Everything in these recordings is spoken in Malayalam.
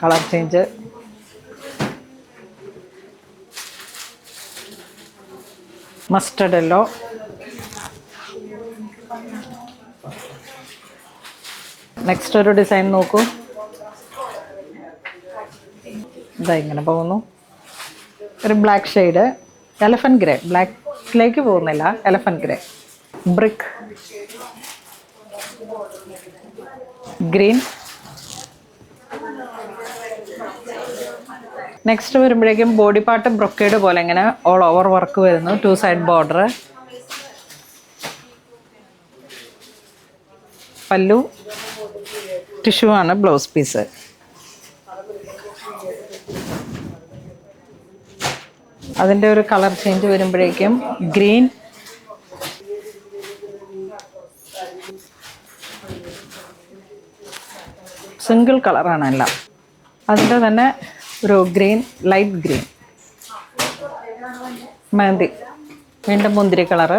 Colour change. Mustard yellow. Next ഒരു ഡിസൈൻ നോക്കൂ. ഇതാ ഇങ്ങനെ പോകുന്നു. ഒരു ബ്ലാക്ക് ഷെയ്ഡ്, എലഫന്റ് ഗ്രേ. ബ്ലാക്കിലേക്ക് പോകുന്നില്ല, elephant grey. Brick green. Next വരുമ്പോഴേക്കും ബോഡി പാർട്ട് ബ്രൊക്കേഡ് പോലെ ഇങ്ങനെ ഓൾ ഓവർ വർക്ക് വരുന്നു. 2 സൈഡ് ബോർഡർ. പല്ലു. ടിഷ്യൂ ആണ് ബ്ലൗസ് പീസ്. അതിൻ്റെ ഒരു കളർ ചേഞ്ച് വരുമ്പോഴേക്കും ഗ്രീൻ, സിംഗിൾ കളറാണ് എല്ലാം. അതിൻ്റെ തന്നെ ഒരു ഗ്രീൻ, ലൈറ്റ് ഗ്രീൻ. മെഹന്തി. വീണ്ടും മുന്തിരി കളറ്.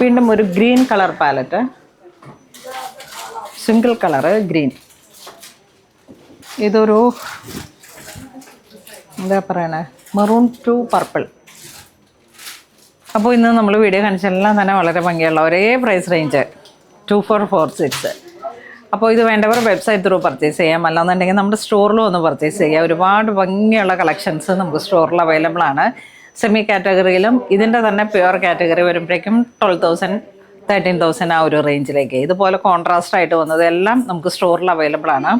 വീണ്ടും ഒരു green colour palette. Single colour green. ഇതൊരു എന്താ പറയണേ, മെറൂൺ ടു പർപ്പിൾ. അപ്പോൾ ഇന്ന് നമ്മൾ വീഡിയോ കാണിച്ചെല്ലാം തന്നെ വളരെ ഭംഗിയുള്ള ഒരേ പ്രൈസ് റേഞ്ച് 2446. അപ്പോൾ ഇത് വേണ്ടവർ വെബ്സൈറ്റ് ത്രൂ പർച്ചേസ് ചെയ്യാം, അല്ലാന്നുണ്ടെങ്കിൽ നമ്മുടെ സ്റ്റോറിൽ വന്ന് പർച്ചേസ് ചെയ്യാം. ഒരുപാട് ഭംഗിയുള്ള കളക്ഷൻസ് നമുക്ക് സ്റ്റോറിൽ അവൈലബിൾ ആണ്. സെമി കാറ്റഗറിയിലും ഇതിൻ്റെ തന്നെ പ്യുവർ കാറ്റഗറി വരുമ്പോഴേക്കും 12,000 13,000 ആ ഒരു റേഞ്ചിലേക്ക്. ഇതുപോലെ കോൺട്രാസ്റ്റ് ആയിട്ട് വന്നത് എല്ലാം നമുക്ക് സ്റ്റോറിൽ അവൈലബിൾ ആണ്.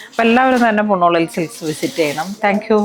അപ്പോൾ എല്ലാവരും തന്നെ പുണ്ണോളിൽ സിൽക്സ് വിസിറ്റ് ചെയ്യണം. Thank you.